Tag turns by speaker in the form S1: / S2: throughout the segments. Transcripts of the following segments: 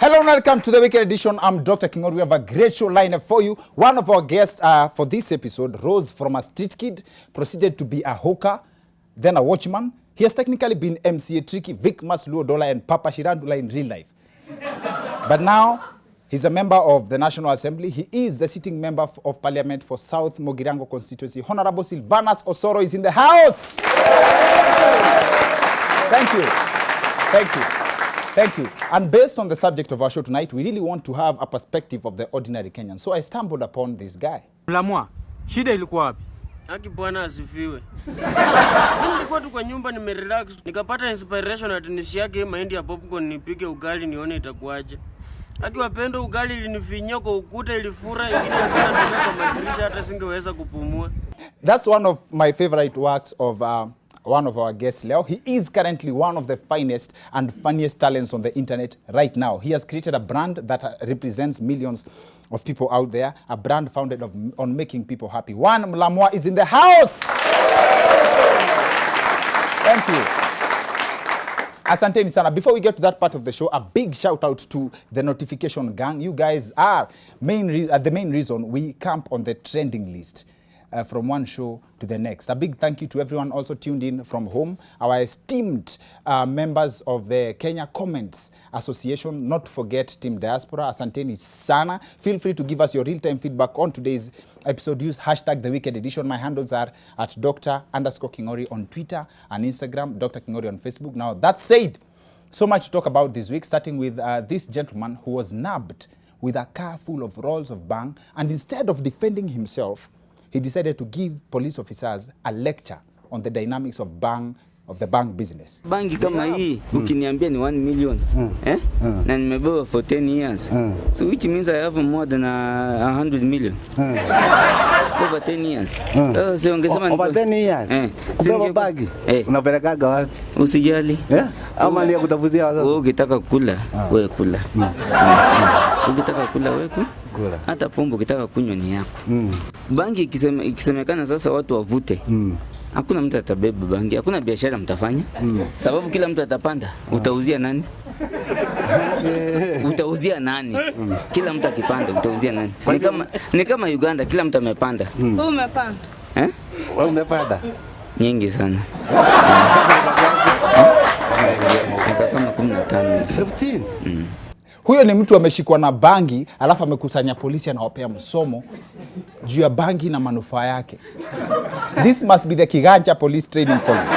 S1: Hello and welcome to the weekend edition. I'm Dr. Kingori. We have a great show lineup for you. One of our guests for this episode rose from a street kid, proceeded to be a hawker, then a watchman. He has technically been MCA Tricky, Vic Masluo Dola, and Papa Shirandula in real life. But now, he's a member of the National Assembly. He is the sitting member of Parliament for South Mogirango constituency. Honorable Sylvanas Osoro is in the house. Thank you. Thank you. Thank you. And based on the subject of our show tonight, we really want to have a perspective of the ordinary Kenyan. So I stumbled upon this guy.
S2: Mlamwa, shida ilikuwa wapi?
S3: Haki bwana asifiwe. Mimi nilikuwa tu kwa nyumba nimerelax, nikapata inspiration ati nisiage mahindi ya popcorn nipike ugali nione itakuaje. Haki wapendo ugali ilinifinyia kwa ukuta ilifura ingine ikana kwa madirisha hata singeweza kupumua.
S1: That's one of my favorite works of one of our guests, Leo. He is currently one of the finest and funniest talents on the internet right now. He has created a brand that represents millions of people out there, a brand founded on making people happy. One Mlamwa is in the house. Thank you. Asanteni sana. Before we get to that part of the show, a big shout out to the notification gang. You guys are the main reason we camp on the trending list. From one show to the next. A big thank you to everyone also tuned in from home. Our esteemed members of the Kenya Comments Association. Not to forget Team Diaspora. Asanteni sana. Feel free to give us your real-time feedback on today's episode. Use hashtag The Weekend Edition. My handles are at Dr_Kingori on Twitter and Instagram. Dr. Kingori on Facebook. Now, that said, so much to talk about this week, starting with this gentleman who was nabbed with a car full of rolls of Bhang, and instead of defending himself, he decided to give police officers a lecture on the dynamics of the Bhang business.
S4: Bangi kama hii ukiniambia ni 1 million na nimebeba for 10 years. So which means I have more than 100 million. Over 10 years. Sasa sio ungesema
S5: over 10 years. Sio bagi. Unapelekaga wapi?
S4: Usijali.
S5: Ama ni kutafutia sasa.
S4: Wewe ukitaka kula, wewe kula. Ukitaka kula wewe kula. Hata pombe ukitaka kunywa ni yako. Bangi ikisemekana sasa watu wavute. Hakuna mtu atabeba bangi, hakuna biashara mtafanya. Sababu kila mtu atapanda, utauzia nani? Utauzia nani? Kila mtu akipanda, utauzia nani? Ni kama Uganda, kila mtu amepanda.
S6: Wewe umepanda?
S5: Wewe umepanda?
S4: Nyingi sana. Kama 15.
S5: 15?
S1: Huyo ni mtu ameshikwa na bangi, alafu amekusanya polisi anawapea msomo juu ya bangi na manufaa yake. This must be the Kiganja Police Training College.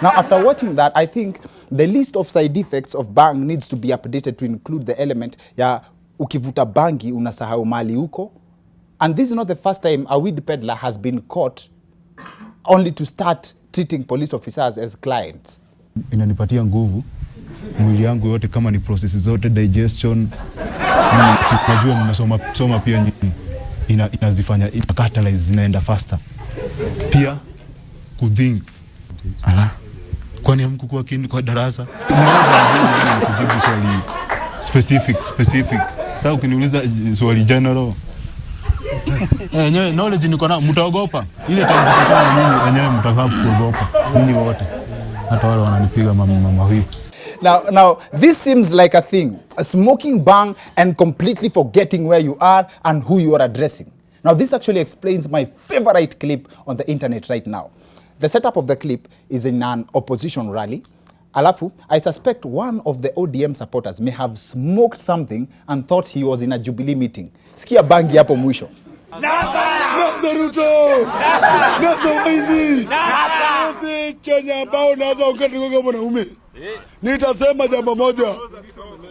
S1: Now, after watching that, I think the list of side effects of Bhang needs to be updated to include the element ya ukivuta bangi unasahau mali uko. And this is not the first time a weed peddler has been caught only to start treating police officers as clients.
S7: Inanipatia nguvu mwili yangu yote, kama ni process zote, digestion. Sikujua mnasoma pia nyinyi. Inazifanya catalyze zinaenda faster. Pia kuthink. Kwani hamkukuwa kini kwa darasa? Kujibu swali specific. Sasa ukiniuliza swali general, knowledge niko na mtaogopa. Ile taarifa nyinyi wenyewe mtakapo kuogopa. Nyinyi wote. Hata wale wananipiga mama whips.
S1: Now, this seems like a thing. Smoking Bhang and completely forgetting where you are and who you are addressing. Now, this actually explains my favorite clip on the internet right now. The setup of the clip is in an opposition rally. Alafu, I suspect one of the ODM supporters may have smoked something and thought he was in a Jubilee meeting. Sikia bangi hapo mwisho.
S8: Nasa Ruto! Nasa Waizi! Nasa Kenya ambao naza wakati kwa mwanaume. Nitasema jambo moja.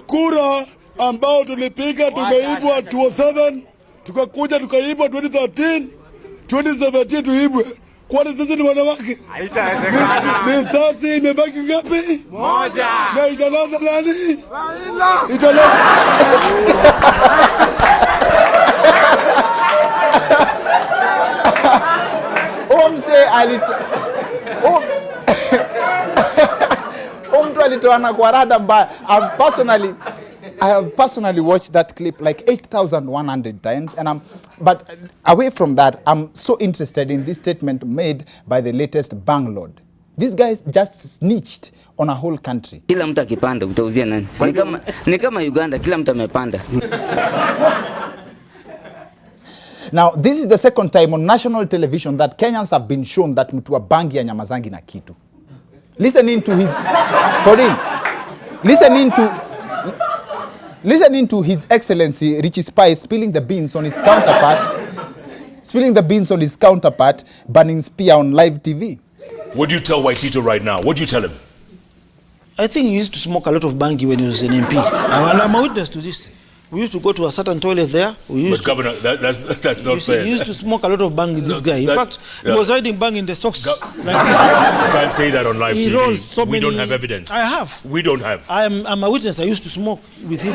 S8: Kura ambao tulipiga tumeibwa 2007, tukakuja tukaibwa 2013, 2017 tuibwe. Kwani sisi ni wanawake? Haitawezekana. Sasa imebaki ngapi? Moja. Na italaza nani? Italaza. Mtu alitoana kwa rada mbaya. I have personally watched that clip like 8,100 times, and but away from that, I'm so interested in this statement made by the latest Bhang Lord. These guys just snitched on a whole country.
S4: Kila mtu akipanda utauzia nani? Ni kama Uganda, kila mtu amepanda.
S8: Now, this is the second time on national television that Kenyans have been shown that mtu wa Bangi ya nyamazangi na kitu. Listening to his, for real, listening to His Excellency Richie Spice spilling the beans on his counterpart, banning spear on live TV.
S6: What do you tell Waitito right now? What do you tell him?
S9: I think he used to smoke a lot of bangi when he was an MP. I'm a witness to this. We used to go to a certain toilet there.
S6: But Governor, that's not fair.
S9: He used to smoke a lot of bang, this guy. In fact, he was hiding bang in the socks like this.
S6: You can't say that on live TV.
S9: So
S6: we don't have evidence.
S9: I have.
S6: We don't have.
S9: I'm a witness. I used to smoke with him.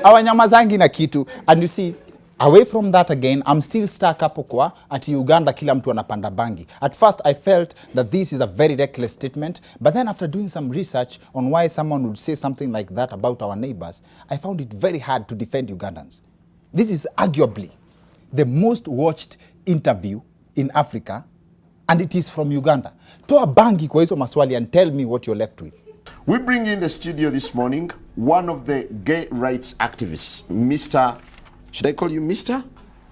S8: Our nyamazangi na kitu. And you see, away from that again, I'm still stuck hapo kwa ati Uganda kila mtu anapanda bangi. At first, I felt that this is a very reckless statement, but then after doing some research on why someone would say something like that about our neighbors, I found it very hard to defend Ugandans. This is arguably the most watched interview in Africa, and it is from Uganda. Toa bangi kwa hizo maswali and tell me what you're left with.
S10: We bring in the studio this morning one of the gay rights activists, Mr. Should I call you Mr.?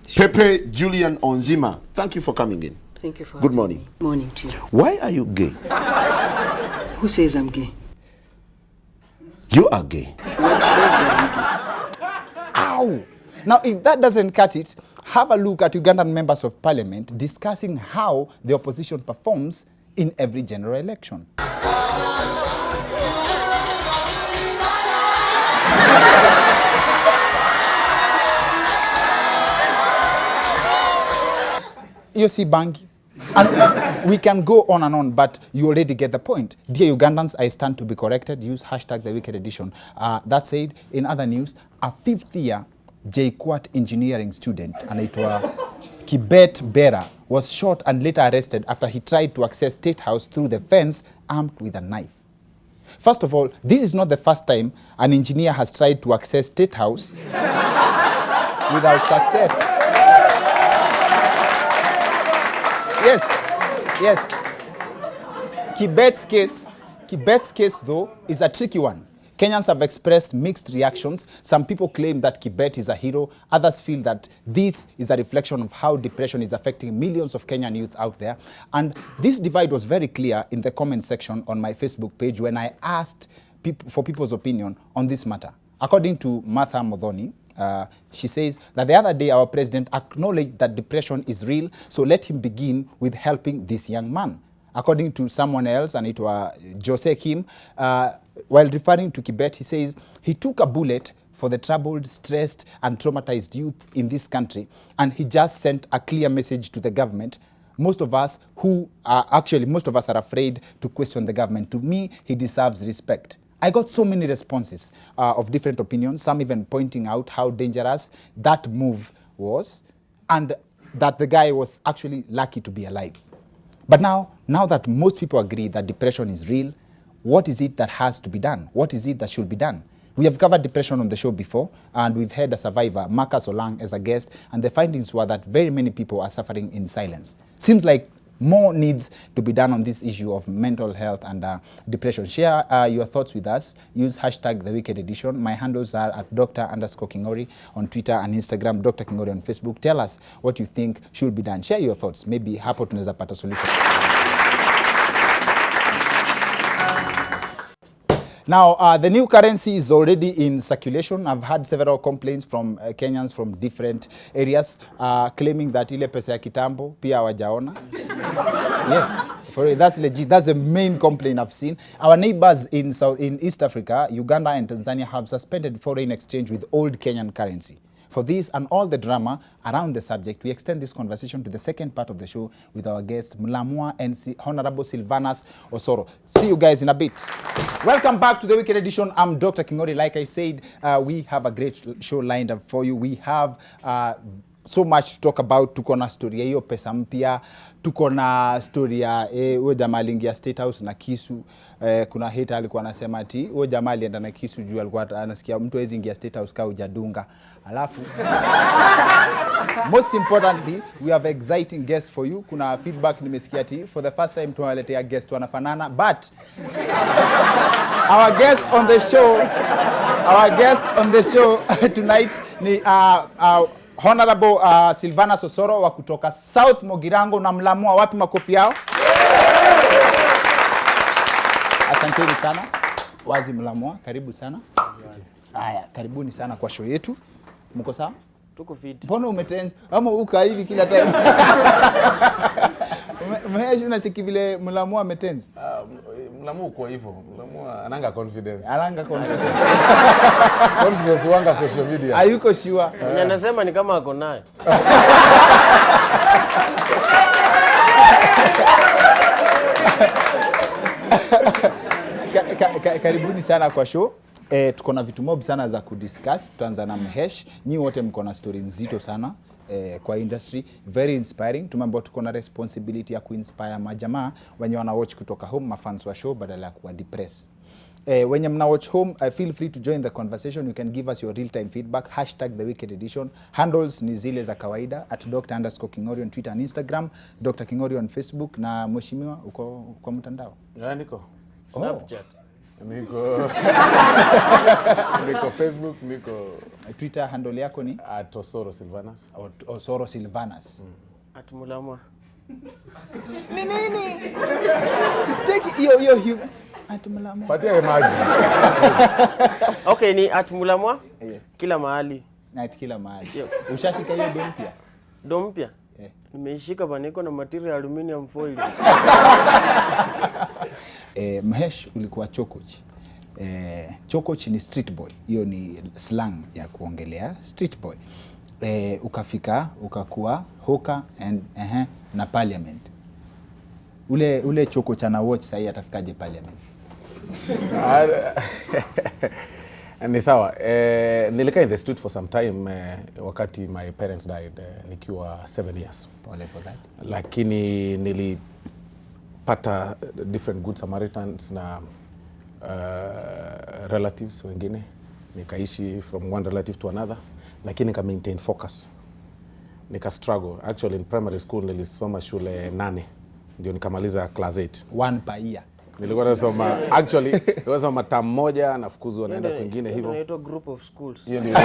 S10: Sure. Pepe Julian Onzima. Thank you for coming in.
S11: Thank you for
S10: Good morning.
S11: Me. Morning to you.
S10: Why are you gay?
S11: Who says I'm gay?
S10: You are gay.
S11: What shows that I'm gay?
S8: Ow! Now, if that doesn't cut it, have a look at Ugandan members of parliament discussing how the opposition performs in every general election. You see Bangi. And we can go on and on, but you already get the point. Dear Ugandans, I stand to be corrected. Use hashtag the wicked edition. That said, in other news, a 5th year JKUAT engineering student, anaitwa Kibet Bera, was shot and later arrested after he tried to access State House through the fence armed with a knife. First of all, this is not the first time an engineer has tried to access State House without success. Yes. Kibet's case, though, is a tricky one. Kenyans have expressed mixed reactions. Some people claim that Kibet is a hero. Others feel that this is a reflection of how depression is affecting millions of Kenyan youth out there. And this divide was very clear in the comment section on my Facebook page when I asked for people's opinion on this matter. According to Martha Modhoni, she says that the other day our president acknowledged that depression is real, so let him begin with helping this young man. According to someone else, and it was Jose Kim, while referring to Kibet, he says he took a bullet for the troubled, stressed, and traumatized youth in this country, and he just sent a clear message to the government. Most of us are afraid to question the government. To me, he deserves respect. I got so many responses of different opinions, some even pointing out how dangerous that move was and that the guy was actually lucky to be alive. But now that most people agree that depression is real, what is it that has to be done? What is it that should be done? We have covered depression on the show before, and we've had a survivor, Marcus Olang, as a guest, and the findings were that very many people are suffering in silence. Seems like more needs to be done on this issue of mental health and depression. Share your thoughts with us. Use hashtag the wicked edition. My handles are at Dr_Kingori on Twitter and Instagram, Dr. Kingori on Facebook. Tell us what you think should be done. Share your thoughts. Maybe hapo tunaweza pata solution. Now, the new currency is already in circulation. I've had several complaints from Kenyans from different areas claiming that ile pesa ya kitambo pia hawajaona. Yes, that's legit. That's the main complaint I've seen. Our neighbors in East Africa, Uganda and Tanzania, have suspended foreign exchange with old Kenyan currency. For this and all the drama around the subject, we extend this conversation to the second part of the show with our guest, Mlamwa NC, Honorable Sylvanas Osoro. See you guys in a bit. Welcome back to the Wicked Edition. I'm Dr. Kingori. Like I said, we have a great show lined up for you. We have so much to talk about. Tuko na story ya hiyo pesa mpya, tuko na story ya huyo jamaa aliingia State House na kisu. Kuna hater alikuwa anasema ati huyo jamaa alienda na kisu juu alikuwa anasikia mtu hawezi ingia State House kama hujadunga. Alafu most importantly, we have exciting guests for you. Kuna feedback nimesikia ati for the first time tunawaletea guest wanafanana, but our guest on the show tonight ni Honorable Sylvanas Osoro wa kutoka South Mogirango na Mlamua. Wapi makofi yao? Asanteni sana. Wazi Mlamua, karibu sana. Haya, karibuni sana kwa show yetu. Mko sawa?
S3: Tuko fit.
S8: Mbona umetense? Ama uka hivi kila time? Mheshi unacheki vile Mlamua ametense?
S12: Mlamua uko hivyo. Mlamua ananga confidence.
S8: Confidence
S12: wanga social media.
S8: Hayuko sure.
S3: Anasema ni kama ako naye.
S8: Karibuni sana kwa show. Tuko na vitu mob sana za kudiscuss. Tutaanza na Mhesh. Nyi wote mko na story nzito sana kwa industry, very inspiring. Tumeambiwa tuko na responsibility ya kuinspire majamaa wenye wana watch kutoka home, mafans wa show, badala ya kuwa depress. When you're watch home, feel free to join the conversation. You can give us your real-time feedback. #TheWicked Handles ni zile za kawaida @Dr_Kingorio on Twitter and Instagram, Dr. Kingorio on Facebook. Na mheshimiwa uko kwa mtandao?
S12: Niko.
S3: Snapchat.
S12: Niko Facebook, niko
S8: Twitter handle yako ni
S12: @Osoro Sylvanas.
S8: Osoro Sylvanas.
S3: Mlamua.
S8: Ni nini? Take hiyo Mlamua.
S12: Patia emoji.
S3: Okay, ni Mlamua. Kila mahali.
S8: Kila mahali. Ushashika hiyo dom mpya?
S3: Dom mpya? Nimeishika baniko na material aluminium foil.
S8: Mhesh ulikuwa Chokoch. Chokoch ni street boy. Hiyo ni slang ya kuongelea street boy. Ukafika ukakuwa hoka and na parliament. Ule Chokoch ana watch sasa atafikaje parliament?
S12: Ni sawa. Nilikaa in the street for some time wakati my parents died nikiwa 7 years.
S8: Pole for that.
S12: Lakini nilipata different good Samaritans na relatives wengine. Nikaishi from one relative to another, lakini nika maintain focus. Nika struggle. Actually in primary school nilisoma shule 8 ndio nikamaliza class 8.
S8: 1 per year.
S12: Nilikuwa nasoma actually nilikuwa nasoma term moja nafukuzwa naenda kwingine hivyo.
S3: Inaitwa group of schools.
S12: Hiyo ndio.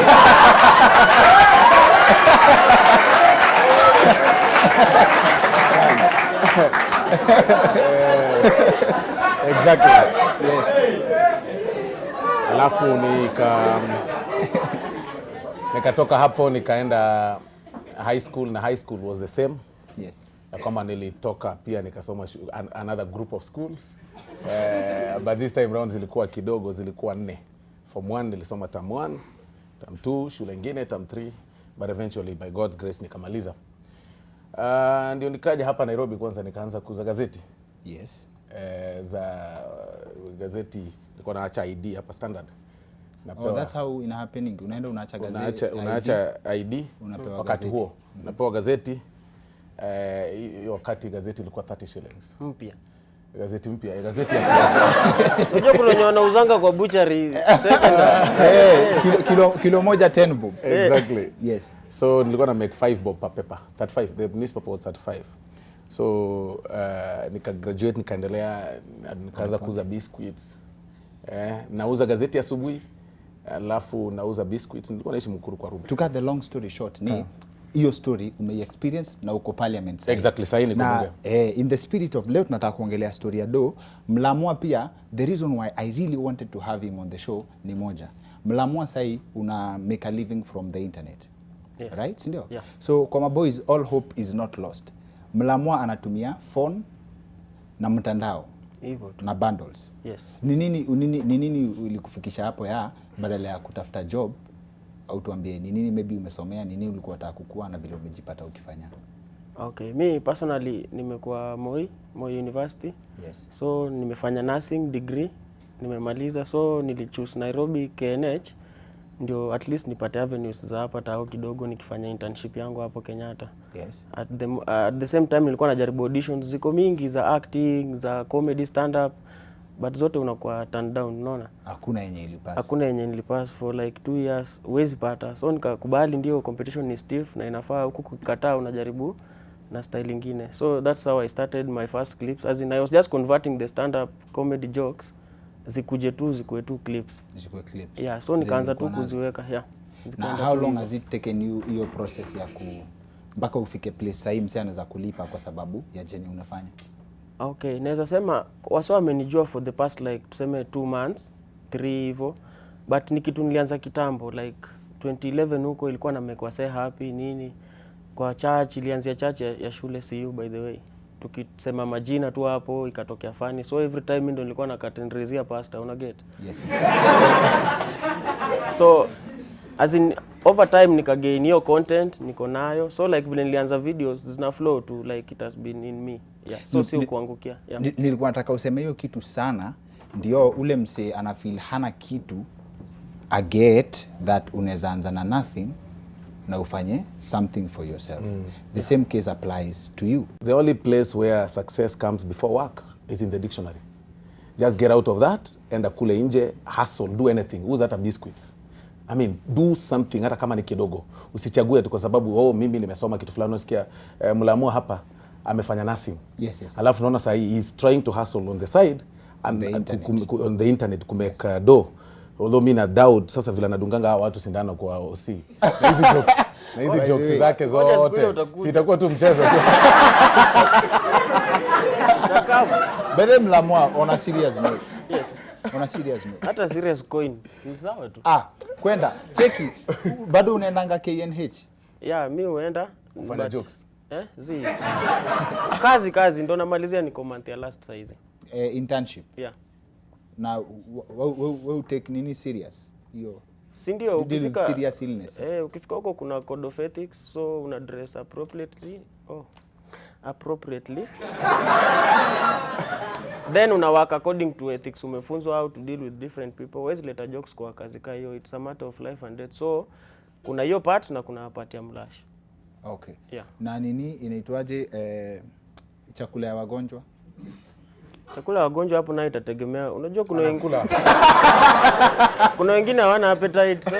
S12: Exactly. Yes. Alafu nikatoka hapo nikaenda high school, na high school was the same.
S8: Yes.
S12: Kama nilitoka pia nikasoma another group of schools. But this time round zilikuwa 4. Form 1 nilisoma term 1, term 2 shule nyingine, term 3, but eventually by God's grace nikamaliza. Ndio nikaja hapa Nairobi kwanza nikaanza kuuza gazeti.
S8: Yes.
S12: Za gazeti nilikuwa naacha ID hapa Standard.
S8: Napewa, that's how ina happening. Unaenda unaacha gazeti.
S12: Unaacha ID
S8: unapewa
S12: wakati
S8: gazeti.
S12: Huo. Unapewa gazeti. Wakati gazeti ilikuwa 30 shillings.
S3: Mpya.
S12: Gazeti mpya, gazeti ya
S3: unajua kuna wenye wanauzanga kwa butchery
S8: kilo moja 10 bob.
S12: Exactly.
S8: Yes.
S12: So nilikuwa na make 5 bob per paper. 35. The newspaper was 35. So nika graduate nikaendelea nikaanza kuuza biscuits. Nauza gazeti asubuhi, alafu nauza biscuits. Nilikuwa naishi Mukuru kwa Ruby.
S8: To cut the long story short, ni hiyo story ume-experience na uko parliament side.
S12: Exactly, sahi niko
S8: na in the spirit of leo tunataka kuongelea story ya Do. Mlamua pia, the reason why I really wanted to have him on the show ni moja. Mlamua sahi una make a living from the internet.
S3: Yes.
S8: Right? Sindio?
S3: Yeah.
S8: So kwa maboys, all hope is not lost. Mlamua anatumia phone na mtandao.
S3: Hivyo
S8: na bundles.
S3: Yes.
S8: Ni nini ulikufikisha hapo ya badala ya kutafuta job, au tuambie ni nini maybe umesomea, ni nini ulikuwa unataka kukua na vile umejipata ukifanya?
S3: Okay, me personally nimekuwa Moi University.
S8: Yes.
S3: So nimefanya nursing degree, nimemaliza, so nilichoose Nairobi KNH ndio at least nipate avenues za hapa tao kidogo nikifanya internship yangu hapo Kenyatta.
S8: Yes.
S3: At the same time nilikuwa najaribu auditions ziko mingi za acting, za comedy, stand up, but zote unakuwa turned down, unaona?
S8: Hakuna yenye ilipass.
S3: Hakuna yenye nilipass for like 2 years, huwezi pata. So nikakubali ndio competition ni stiff na inafaa huku kukataa unajaribu na style ingine. So that's how I started my first clips. As in I was just converting the stand up comedy jokes zikuje tu zikuwe tu clips.
S8: Zikuwe clips.
S3: Yeah, so nikaanza tu kuziweka. Yeah.
S8: Na how long has it taken you hiyo process ya mpaka ufike place sahi msee anaweza kulipa kwa sababu ya jenye unafanya?
S3: Okay, naweza sema wasa wamenijua for the past like tuseme 2 months, 3 hivyo. But ni kitu nilianza kitambo like 2011 huko ilikuwa na make wase happy nini. Kwa church ilianzia church ya shule CU by the way. Tukisema majina tu hapo ikatokea funny. So every time ndio nilikuwa na katendrezia pastor, una get?
S8: Yes.
S3: So as in over time nikagain hiyo content niko nayo. So like vile nilianza videos zina flow to like it has been in me. Yeah. So si kuangukia. Yeah.
S8: Nilikuwa nataka useme hiyo kitu sana ndio ule msee ana feel hana kitu a get that unaweza anza na nothing na ufanye something for yourself. The same case applies to you.
S12: The only place where success comes before work is in the dictionary. Just get out of that, enda kule nje, hustle, do anything. Who's that a biscuits? I mean, do something hata kama ni kidogo. Usichague tu kwa sababu mimi nimesoma kitu fulani unasikia mlamua hapa amefanya nursing.
S8: Yes.
S12: Alafu unaona sasa he's trying to hustle on the side and on the internet kumeka do. Although mimi na doubt sasa vile nadunganga hawa watu sindano kwa OC. Na hizi jokes zake zote. Sitakuwa tu mchezo tu.
S8: Bele mlamua on a serious note.
S3: Yes.
S8: On a serious note.
S3: Hata serious coin. Ni sawa tu.
S8: Kwenda. Cheki. Bado unaendanga KNH?
S3: Yeah, mimi huenda
S12: kufanya jokes.
S3: Kazi ndo namalizia niko month ya last size.
S8: Internship.
S3: Yeah.
S8: Na wewe take nini serious? Hiyo.
S3: Si ndio
S8: ukifika serious illnesses.
S3: Ukifika huko kuna code of ethics, so una dress appropriately. Then una work according to ethics. Umefunzwa how to deal with different people. Wezi leta jokes kwa kazi ka hiyo. It's a matter of life and death. So kuna hiyo part na kuna part ya mlash.
S8: Okay.
S3: Yeah.
S8: Na nini inaitwaje chakula ya wagonjwa?
S3: Chakula ya wagonjwa hapo nayo itategemea. Unajua kuna wengine hawana appetite.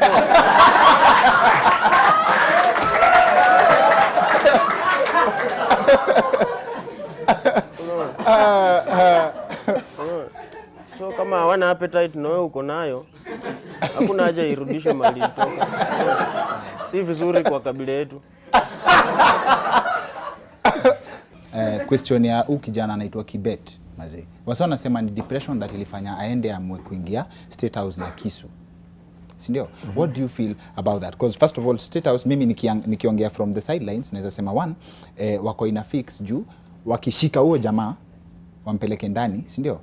S3: So kama hawana appetite na wewe uko nayo, hakuna haja irudishwe mali ilitoka. Si vizuri kwa kabila yetu.
S8: Question ya kijana anaitwa Kibet mazee. Wasa wanasema ni depression that ilifanya aende amwe kuingia State House na kisu. Si ndio? What do you feel about that? Because first of all State House mimi nikiongea from the sidelines naweza sema one wako ina fix juu wakishika huo jamaa wampeleke ndani, si ndio?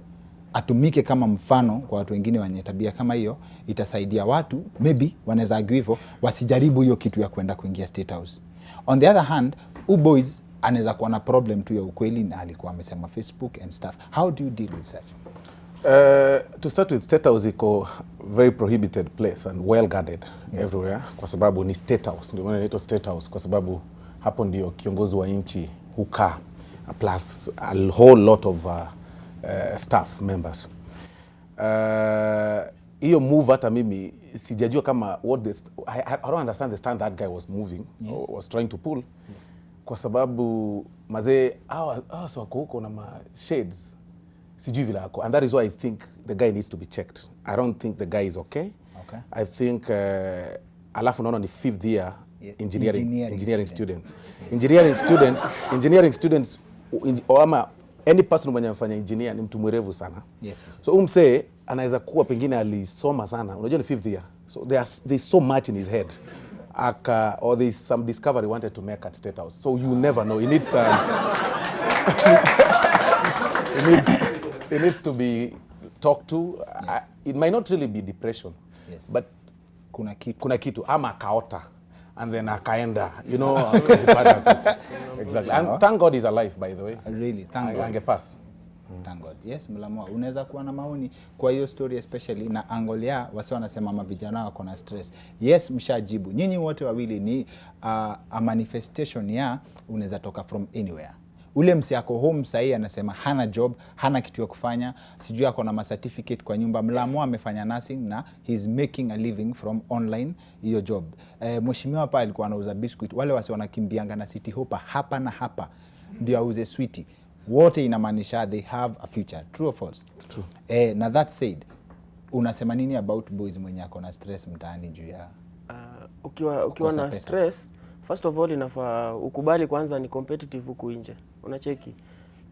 S8: Atumike kama mfano kwa watu wengine wenye tabia kama hiyo, itasaidia watu maybe wanaweza argue hivyo wasijaribu hiyo kitu ya kwenda kuingia State House. On the other hand, boys anaweza kuwa na problem tu ya ukweli na alikuwa amesema Facebook and stuff. How do you deal with that?
S12: To start with, State House iko very prohibited place and well guarded everywhere kwa sababu ni State House. Ndio maana inaitwa State House kwa sababu hapo ndio kiongozi wa nchi hukaa plus a whole lot of staff members. Hiyo move hata mimi sijajua kama I don't understand the stand that guy was moving or was trying to pull. Kwa sababu mazee so wako huko na shades sijui vile ako, and that is why I think the guy needs to be checked. I don't think the guy is okay. I think alafu naona ni 5th year engineering student. Engineering students ama any person mwenye anafanya engineer ni mtu mwerevu sana. So msee anaweza kuwa pengine alisoma sana. Unajua ni 5th year. So there's so much in his head. Or there's some discovery wanted to make at State House. So you never know. It needs to be talked to. It might not really be depression, but kuna kitu ama akaota and then akaenda, akajipata. Exactly. And thank God he's alive, by the way.
S8: Really, thank God.
S12: Angepass.
S8: Thank God. Yes, Mlamwa, unaweza kuwa na maoni kwa hiyo story especially na angle ya wasi wanasema mavijana wako na stress. Yes, mshajibu. Nyinyi wote wawili ni a manifestation ya unaweza toka from anywhere. Ule msi ako home sahi anasema hana job, hana kitu ya kufanya, sijui ako na certificate kwa nyumba. Mlamwa amefanya nursing na he's making a living from online hiyo job. Mheshimiwa hapa alikuwa anauza biscuit. Wale wasi wanakimbianga na City Hopper hapa na hapa ndio auze sweetie. Wote inamaanisha they have a future. True or false? True. Na that said, unasema nini about boys mwenye ako na stress mtaani juu ya
S3: ukiwa na pesa? Stress, first of all inafaa ukubali kwanza ni competitive huku nje. Unacheki.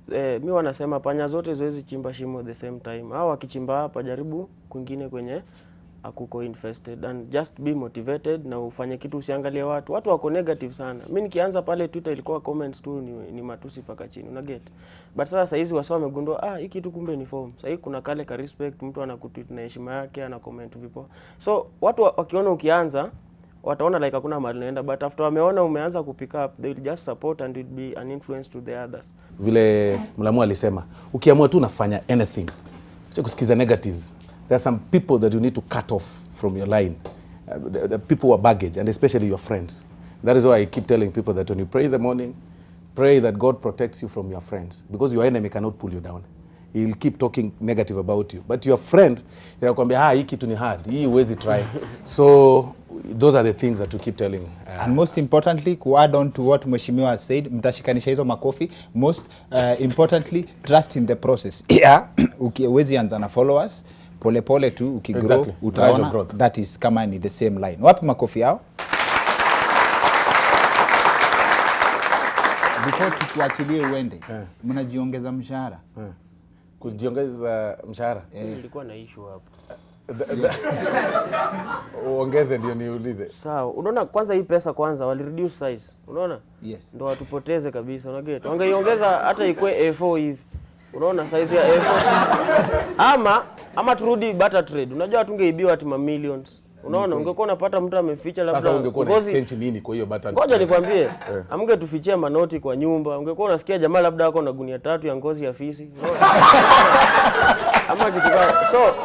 S3: Mimi wanasema panya zote zoezi chimba shimo the same time. Hao wakichimba hapa jaribu kwingine kwenye akuko infested, and just be motivated na ufanye kitu, usiangalie watu. Watu wako negative sana. Mimi nikianza pale Twitter ilikuwa comments tu ni matusi paka chini, una get. But sasa hizi wasao wamegundua hii kitu kumbe ni form. Sasa kuna kale ka respect, mtu anakutweet na heshima yake, ana comment vipo. So watu wakiona ukianza wataona like hakuna mahali naenda, but after wameona umeanza kupick up, they will just support and it will be an influence to the others.
S12: Vile Mlamwa alisema, ukiamua tu unafanya anything, acha kusikiza negatives. There are some people that you need to cut off from your line. The people who are baggage, and especially your friends. That is why I keep telling people that when you pray in the morning, pray that God protects you from your friends. Because your enemy cannot pull you down. He'll keep talking negative about you. But your friend, anakuambia hii kitu ni hard, hii huwezi try. So those are the things that you keep telling.
S8: And most importantly, to add on to what Mheshimiwa has said, mtashikanisha hizo makofi. Most importantly, trust in the process. Yeah, ukiwezi anza na followers, pole pole tu ukigrow, exactly. Utaona that is kama ni the same line. Wapi makofi yao? Before tukuachilie uende, mnajiongeza mshahara.
S12: Kujiongeza mshahara?
S3: Nilikuwa na issue hapo.
S12: Uongeze ndio niulize.
S3: Sawa, unaona kwanza hii pesa kwanza wali reduce size. Unaona?
S8: Yes.
S3: Ndio watupoteze kabisa, una get. Wangeiongeza hata ikue A4 hivi. Unaona size ya A4. Ama turudi barter trade. Unajua tungeibiwa ati millions. Unaona ungekuwa unapata mtu ameficha labda.
S12: Sasa ungekuwa na exchange nini kwa hiyo barter?
S3: Ngoja nikwambie. Amngetufichia manoti kwa nyumba. Ungekuwa unasikia jamaa labda wako na gunia 3 ya ngozi ya fisi. Ama kitu so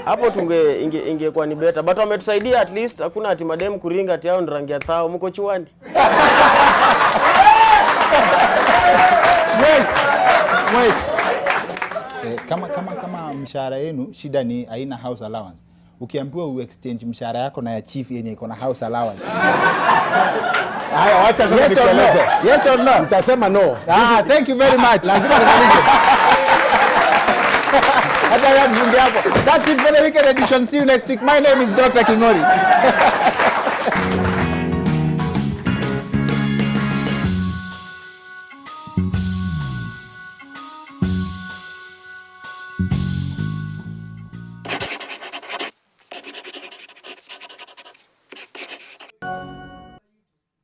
S3: hapo ingekuwa ni better, but wametusaidia at least. Hakuna ati madem kuringa ati yao ni rangi ya thao, mko chuani.
S8: Yes. Kama mshahara yenu shida ni haina house allowance. Ukiambiwa exchange mshahara yako na ya chief yenye iko na house allowance.
S12: Haya, wacha sasa nikueleze.
S8: Yes or no?
S12: Mtasema no.
S8: Thank you very much.
S12: Lazima nimalize.
S8: That's it for the weekend edition. See you next week. My name is Dr. Kingori.